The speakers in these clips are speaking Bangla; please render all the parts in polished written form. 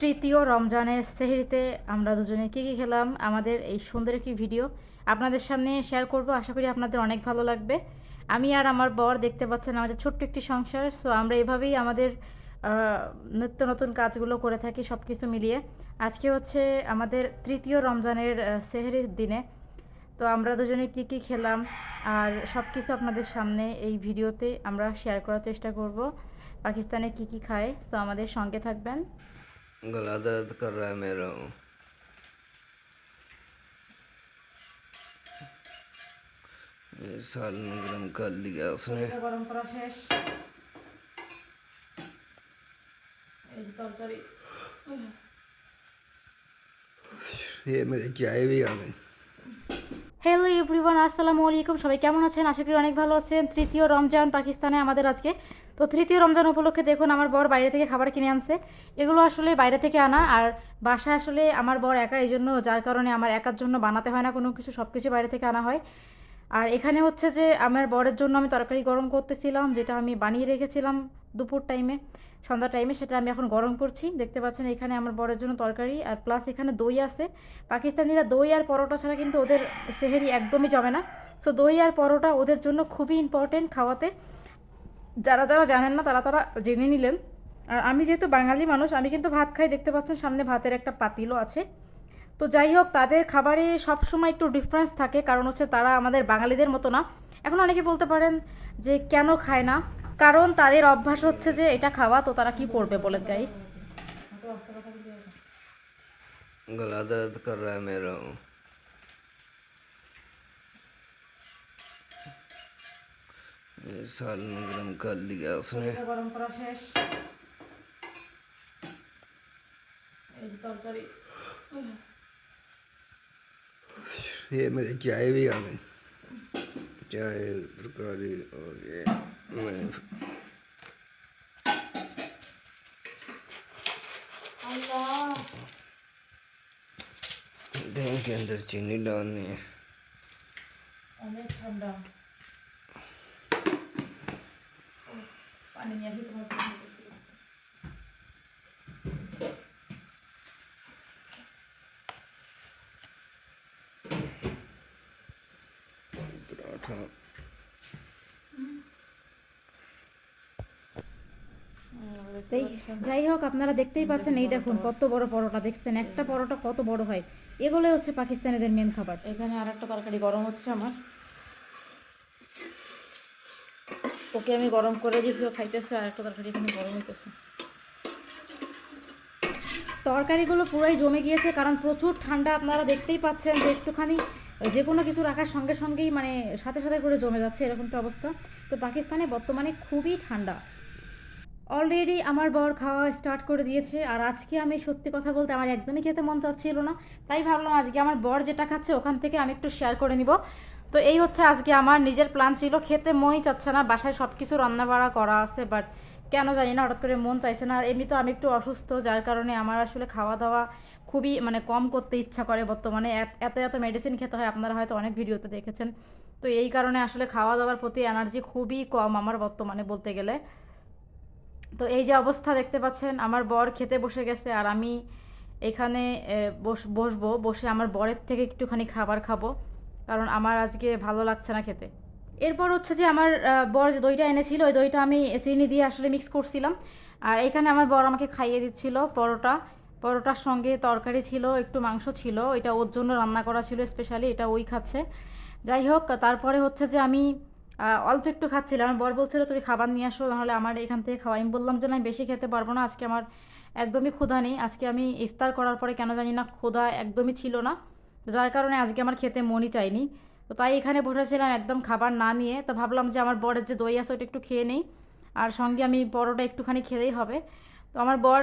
তৃতীয় রমজানের সেহরিতে আমরা দুজনে কী কী খেলাম আমাদের এই সুন্দর একটি ভিডিও আপনাদের সামনে শেয়ার করব। আশা করি আপনাদের অনেক ভালো লাগবে। আমি আর আমার বর দেখতে পাচ্ছেন আমাদের ছোট্ট একটি সংসার। সো আমরা এভাবেই আমাদের নিত্য নতুন কাজগুলো করে থাকি সব কিছু মিলিয়ে। আজকে হচ্ছে আমাদের তৃতীয় রমজানের সেহরির দিনে। তো আমরা দুজনে কী কী খেলাম আর সব কিছু আপনাদের সামনে এই ভিডিওতে আমরা শেয়ার করার চেষ্টা করব। পাকিস্তানে কী কী খায়, সো আমাদের সঙ্গে থাকবেন। गला दर्द कर रहा है मेरा। ये साल में गरम कर लिया उसने। গরম করা শেষ। এই যে তরকারি। ये मेरी चाय भी आ गई। হ্যালো এভরিওয়ান, আসসালামু আলাইকুম। সবাই কেমন আছেন? আশা করি অনেক ভালো আছেন। তৃতীয় রমজান পাকিস্তানে আমাদের আজকে। তো তৃতীয় রমজান উপলক্ষে দেখুন আমার বর বাইরে থেকে খাবার কিনে আনছে। এগুলো আসলে বাইরে থেকে আনা, আর বাসায় আসলে আমার বর একা, এই জন্য যার কারণে আমার একার জন্য বানাতে হয় না কোনো কিছু, সব কিছু বাইরে থেকে আনা হয়। আর এখানে হচ্ছে যে আমার বরের জন্য আমি তরকারি গরম করতেছিলাম, যেটা আমি বানিয়ে রেখেছিলাম দুপুর টাইমে, সন্ধ্যা টাইমে, সেটা আমি এখন গরম করছি। দেখতে পাচ্ছেন এখানে আমার বরের জন্য তরকারি, আর প্লাস এখানে দই আছে। পাকিস্তানিরা দই আর পরোটা ছাড়া কিন্তু ওদের সেহেরি একদমই জমে না। সো দই আর পরোটা ওদের জন্য খুবই ইম্পর্টেন্ট খাওয়াতে। যারা যারা জানেন না তারা তারা জেনে নিলেন। আর আমি যেহেতু বাঙালি মানুষ, আমি কিন্তু ভাত খাই। দেখতে পাচ্ছেন সামনে ভাতের একটা পাতিলও আছে। তো যাই হোক, তাদের খাবারে সবসময় একটু ডিফারেন্স থাকে, কারণ হচ্ছে তারা আমাদের বাঙালিদের মতো না। এখন অনেকে বলতে পারেন যে কেন খায় না, কারণ তাদের অভ্যাস হচ্ছে যে এটা খাওয়া, তো তারা কি করবে বলেন গাইস। गला दर्द कर रहा है मेरा। ये साल में गरम कर लिया उसने। গরম করা শেষ। এই যে তরকারি। ये मेरी चाय भी आ गई। चाय तरकारी और ये मैं दही के अंदर चीनी डालनी है। অনেক ঠান্ডা পানি নিয়ে আসি তোমার সামনে। पराठा যাই হোক, আপনারা দেখতেই পাচ্ছেন, এই দেখুন কত বড় পরোটা, দেখছেন একটা পরোটা কত বড় হয়। এগুলো হচ্ছে পাকিস্তানিদের মেন খাবার। এখানে আর একটা তরকারি গরম হচ্ছে আমার, ওকে আমি গরম করে দিয়েছি, ও খাইতেছে। আর একটা তরকারি এখানে গরম হইতেছে। তরকারিগুলো পুরাই জমে গিয়েছে, কারণ প্রচুর ঠান্ডা। আপনারা দেখতেই পাচ্ছেন যে একটুখানি যে কোনো কিছু রাখার সঙ্গে সঙ্গেই মানে সাথে সাথে করে জমে যাচ্ছে, এরকমটা অবস্থা। তো পাকিস্তানে বর্তমানে খুবই ঠান্ডা। অলরেডি আমার বর খাওয়া স্টার্ট করে দিয়েছে। আর আজকে আমি সত্যি কথা বলতে আমার একদমই খেতে মন চাচ্ছিল না, তাই ভাবলাম আজকে আমার বর যেটা খাচ্ছে ওখান থেকে আমি একটু শেয়ার করে নিব। তো এই হচ্ছে আজকে আমার নিজের প্ল্যান ছিল। খেতে মনই চাচ্ছে না, বাসায় সব কিছু রান্নাবাড়া করা আছে, বাট কেন জানি না হঠাৎ করে মন চাইছে না। এমনি তো আমি একটু অসুস্থ, যার কারণে আমার আসলে খাওয়া দাওয়া খুবই মানে কম করতে ইচ্ছা করে বর্তমানে। এত এত মেডিসিন খেতে হয়, আপনারা হয়তো অনেক ভিডিওতে দেখেছেন। তো এই কারণে আসলে খাওয়া দাওয়ার প্রতি এনার্জি খুবই কম আমার বর্তমানে বলতে গেলে। তো এই যে অবস্থা দেখতে পাচ্ছেন, আমার বর খেতে বসে গেছে, আর আমি এখানে বসবো, বসে আমার বরের থেকে একটুখানি খাবার খাবো, কারণ আমার আজকে ভালো লাগছে না খেতে। এরপর হচ্ছে যে আমার বর যে দইটা এনেছিল, ওই দইটা আমি চিনি দিয়ে আসলে মিক্স করছিলাম। আর এখানে আমার বর আমাকে খাইয়ে দিচ্ছিল পরোটা। পরোটার সঙ্গে তরকারি ছিল, একটু মাংস ছিল, এটা ওর জন্য রান্না করা ছিল স্পেশালি, এটা ওই খাচ্ছে। যাই হোক, তারপরে হচ্ছে যে আমি অল্প একটু খাচ্ছিলাম। আমার বর বলছিল তুমি খাবার নিয়ে আসো, নাহলে আমার এখান থেকে খাওয়া। আমি বললাম যে না, আমি বেশি খেতে পারবো না, আজকে আমার একদমই ক্ষুধা নেই। আজকে আমি ইফতার করার পরে কেন জানি না ক্ষুধা একদমই ছিল না, যার কারণে আজকে আমার খেতে মনই চাইনি। তো তাই এখানে বসেছিলাম একদম খাবার না নিয়ে। তো ভাবলাম যে আমার বরের যে দই আছে ওটা একটু খেয়ে নেই, আর সঙ্গে আমি পরোটা একটুখানি খেলেই হবে। তো আমার বর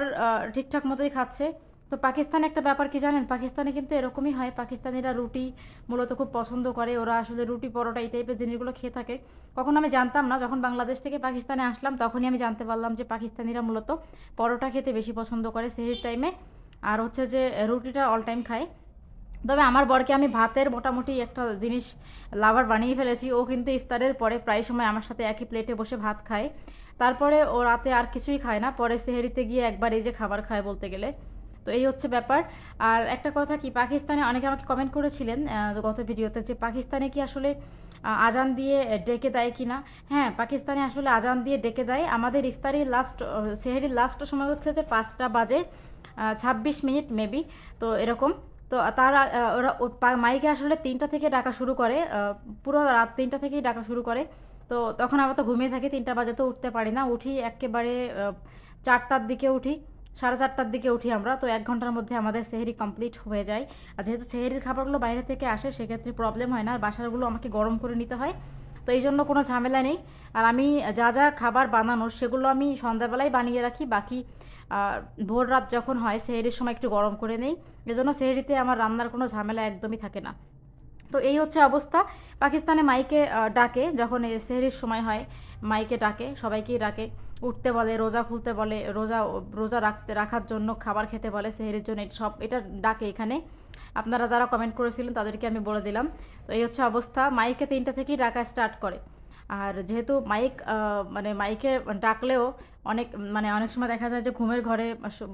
ঠিকঠাক মতোই খাচ্ছে। তো পাকিস্তানে একটা ব্যাপার কি জানেন, পাকিস্তানে কিন্তু এরকমই হয়, পাকিস্তানিরা রুটি মূলত খুব পছন্দ করে। ওরা আসলে রুটি পরোটা এই টাইপের জিনিসগুলো খেয়ে থাকে। কখনো আমি জানতাম না, যখন বাংলাদেশ থেকে পাকিস্তানে আসলাম তখনই আমি জানতে পারলাম যে পাকিস্তানিরা মূলত পরোটা খেতে বেশি পছন্দ করে সেহরির টাইমে, আর হচ্ছে যে রুটিটা অল টাইম খায়। তবে আমার বরকে আমি ভাতের মোটামুটি একটা জিনিস লাভার বানিয়ে ফেলেছি। ও কিন্তু ইফতারের পরে প্রায় সময় আমার সাথে একই প্লেটে বসে ভাত খায়, তারপরে ও রাতে আর কিছুই খায় না, পরে সেহরিতে গিয়ে একবার এই যে খাবার খায় বলতে গেলে। তো এই হচ্ছে ব্যাপার। আর একটা কথা কি, পাকিস্তানে অনেকে আমাকে কমেন্ট করেছিলেন গত ভিডিওতে যে পাকিস্তানে কি আসলে আজান দিয়ে ডেকে দেয় কি না। হ্যাঁ, পাকিস্তানে আসলে আজান দিয়ে ডেকে দেয়। আমাদের ইফতারি লাস্ট সেহরির লাস্ট সময় হচ্ছে যে 5টা বাজে 26 মিনিট মেবি, তো এরকম। তো তারা ওরা মাইকে আসলে 3টা থেকে ডাকা শুরু করে, পুরো রাত 3টা থেকেই ডাকা শুরু করে। তো তখন আমরা তো ঘুমিয়ে থাকি, 3টা বাজে তো উঠতে পারি না, উঠি একেবারে 4টার দিকে উঠি, 4:30টার দিকে উঠি আমরা। তো 1 ঘন্টার মধ্যে আমাদের সেহরি কমপ্লিট হয়ে যায়। আর যেহেতু সেহরির খাবারগুলো বাইরে থেকে আসে সেক্ষেত্রে প্রবলেম হয় না, আর বাসারগুলো আমাকে গরম করে নিতে হয়, তো এই জন্য কোনো ঝামেলা নেই। আর আমি যা যা খাবার বানানোর সেগুলো আমি সন্ধ্যাবেলায় বানিয়ে রাখি, বাকি ভোর রাত যখন হয় সেহরির সময় একটু গরম করে নেই, এজন্য সেহরিতে আমার রান্নার কোনো ঝামেলা একদমই থাকে না। তো এই হচ্ছে অবস্থা। পাকিস্তানে মাইকে ডাকে যখন সেহরির সময় হয়, মাইকে ডাকে, সবাইকেই ডাকে, উঠতে বলে, রোজা খুলতে বলে, রোজা রাখার জন্য, খাবার খেতে বলে সেহরির জন্য, সব এটা ডাকে এখানে। আপনারা যারা কমেন্ট করেছিলেন তাদেরকে আমি বলে দিলাম। তো এই হচ্ছে অবস্থা, মাইকে 3টা থেকেই ডাকা স্টার্ট করে। আর যেহেতু মানে মাইকে ডাকলেও অনেক সময় দেখা যায় যে ঘুমের ঘরে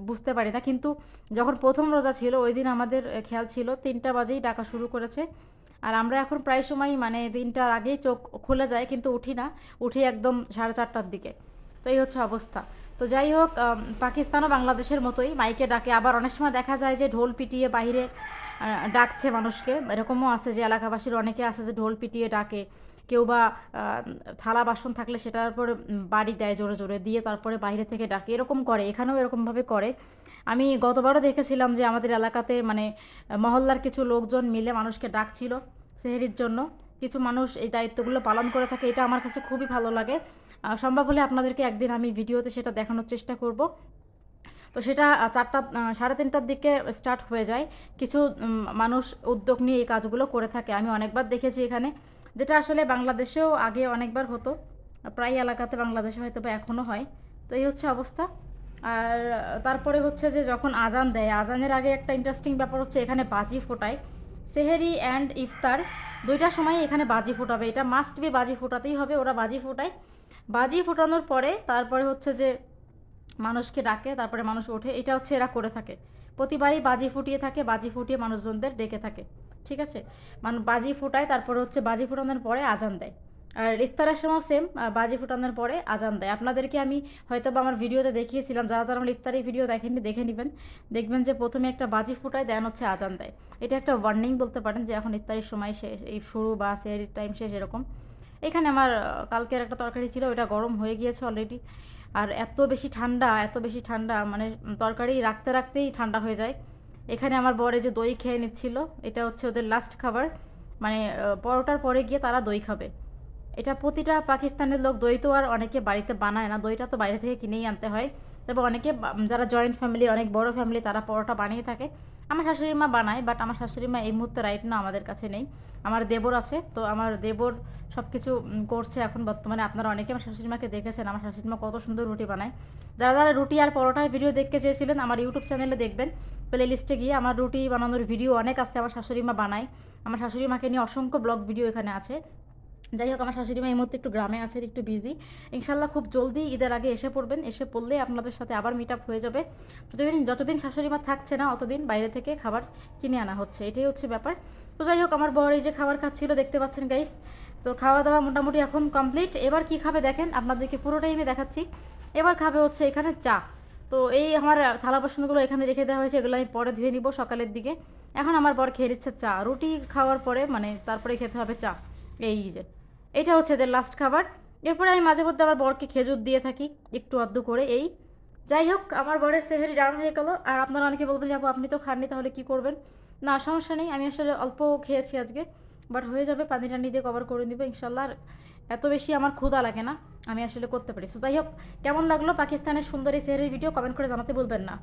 বুঝতে পারি না, কিন্তু যখন প্রথম রোজা ছিল ওই দিন আমাদের খেয়াল ছিল 3টা বাজেই ডাকা শুরু করেছে। আর আমরা এখন প্রায় সময় মানে 3টার আগেই চোখ খুলে যায়, কিন্তু উঠি না, উঠি একদম 4:30টার দিকে। তো এই হচ্ছে অবস্থা। তো যাই হোক, পাকিস্তানও বাংলাদেশের মতোই মাইকে ডাকে। আবার অনেক সময় দেখা যায় যে ঢোল পিটিয়ে বাইরে ডাকছে মানুষকে, এরকমও আছে যে এলাকাবাসীর অনেকে আছে যে ঢোল পিটিয়ে ডাকে। কেউ বা থালা বাসন থাকলে সেটার উপর বাড়ি দেয় জোরে জোরে দিয়ে, তারপরে বাইরে থেকে ডাকে, এরকম করে, এখানেও এরকমভাবে করে। আমি গতবারও দেখেছিলাম যে আমাদের এলাকাতে মানে মহল্লার কিছু লোকজন মিলে মানুষকে ডাকছিল সেহরির জন্য। কিছু মানুষ এই দায়িত্বগুলো পালন করে থাকে, এটা আমার কাছে খুবই ভালো লাগে। সম্ভব হলে আপনাদেরকে একদিন আমি ভিডিওতে সেটা দেখানোর চেষ্টা করব। তো সেটা 3:30টার দিকে স্টার্ট হয়ে যায়। কিছু মানুষ উদ্যোগ নিয়ে এই কাজগুলো করে থাকে, আমি অনেকবার দেখেছি এখানে, যেটা আসলে বাংলাদেশেও আগে অনেকবার হতো, প্রায় এলাকাতে বাংলাদেশে হয়তো বা এখনও হয়। তো এই হচ্ছে অবস্থা। আর তারপরে হচ্ছে যে যখন আজান দেয়, আজানের আগে একটা ইন্টারেস্টিং ব্যাপার হচ্ছে এখানে বাজি ফোটায়। সেহেরি অ্যান্ড ইফতার 2টার সময় এখানে বাজি ফোটাবে, এটা মাস্ট বি, বাজি ফোটাতেই হবে, ওরা বাজি ফোটায়। বাজি ফোটানোর পরে তারপরে হচ্ছে যে মানুষকে ডাকে, তারপরে মানুষ ওঠে, এটা হচ্ছে এরা করে থাকে প্রতিবারই, বাজি ফুটিয়ে থাকে, বাজি ফুটিয়ে মানুষজনদের ডেকে থাকে, ঠিক আছে। বাজি ফুটায়, তারপরে হচ্ছে বাজি ফুটানোর পরে আজান দেয়। আর ইফতারের সময় সেম, বাজি ফুটানোর পরে আজান দেয়। আপনাদেরকে আমি হয়তো বা আমার ভিডিওতে দেখিয়েছিলাম, যারা যারা আমার ইফতারি ভিডিও দেখেননি দেখে নেবেন, দেখবেন যে প্রথমে একটা বাজি ফুটায়, দেন হচ্ছে আজান দেয়। এটা একটা ওয়ার্নিং বলতে পারেন যে এখন ইফতারির সময় শেষ, এই শুরু বা সেহরির টাইম শেষ, এরকম। এখানে আমার কালকের একটা তরকারি ছিল, ওটা গরম হয়ে গিয়েছে অলরেডি। আর এত বেশি ঠান্ডা, এত বেশি ঠান্ডা, মানে তরকারি রাখতে রাখতেই ঠান্ডা হয়ে যায়। এখানে আমার বর এই যে দই খেয়ে নিচ্ছিল, এটা হচ্ছে ওদের লাস্ট খাবার, মানে পরোটার পরে গিয়ে তারা দই খাবে। এটা প্রতিটা পাকিস্তানের লোক, দই তো আর অনেকে বাড়িতে বানায় না, দইটা তো বাইরে থেকে কিনেই আনতে হয়। তবে অনেকে যারা জয়েন্ট ফ্যামিলি, অনেক বড় ফ্যামিলি, তারা পরোটা বানিয়ে থাকে। আমার শাশুড়ি মা বানায়, বাট আমার শাশুড়ি মা এই মুহূর্তে রাইট না আমাদের কাছে নেই। আমার দেবর আছে, তো আমার দেবর সব কিছু করছে এখন বর্তমানে। আপনারা অনেকে আমার শাশুড়ি মাকে দেখেছেন, আমার শাশুড়ি মা কত সুন্দর রুটি বানায়। যারা যারা রুটি আর পরোটার ভিডিও দেখতে চেয়েছিলেন, আমার ইউটিউব চ্যানেলে দেখবেন, প্লে লিস্টে গিয়ে আমার রুটি বানানোর ভিডিও অনেক আছে, আমার শাশুড়ি মা বানায়। আমার শাশুড়ি মাকে নিয়ে অসংখ্য ব্লগ ভিডিও এখানে আছে। যাই হোক, আমার শাশুড়ি মা এই মুহূর্তে একটু গ্রামে আছে, একটু বিজি। ইনশাল্লাহ খুব জলদি ঈদের আগে এসে পড়বেন, এসে পড়লে আপনাদের সাথে আবার মিট আপ হয়ে যাবে। যতদিন শাশুড়ি মা থাকছে না অতদিন বাইরে থেকে খাবার কিনে আনা হচ্ছে, এটাই হচ্ছে ব্যাপার। তো যাই হোক, আমার বর এই যে খাবার খাচ্ছিল, দেখতে পাচ্ছেন গাইস। তো খাওয়া দাওয়া মোটামুটি এখন কমপ্লিট। এবার কি খাবে দেখেন, আপনাদেরকে পুরোটাই আমি দেখাচ্ছি। এবার খাবে হচ্ছে এখানে চা। তো এই আমার থালা বাসনগুলো এখানে রেখে দেওয়া হয়েছে, এগুলো আমি পরে ধুয়ে নিব সকালের দিকে। এখন আমার বর খেয়ে নিচ্ছে চা, রুটি খাওয়ার পরে মানে তারপরে খেতে হবে চা। এই যে এটা হচ্ছে এদের লাস্ট খাবার। এরপরে আমি মাঝে মধ্যে আমার বরকে খেজুর দিয়ে থাকি একটু আধটু করে, এই। যাই হোক, আমার বরের সেহরি রান হয়ে গেল। আর আপনারা অনেকে বলবেন যে আপু আপনি তো খাননি, তাহলে কি করবেন? না, সমস্যা নেই, আমি আসলে অল্প খেয়েছি আজকে, বাট হয়ে যাবে, পানি টানি দিয়ে কভার করে দিব ইনশাল্লাহ। আর এত বেশি আমার ক্ষুধা লাগে না, আমি আসলে করতে পারি। সো যাই হোক, কেমন লাগলো পাকিস্তানের সুন্দর এই সেহরির ভিডিও কমেন্ট করে জানাতে ভুলবেন না।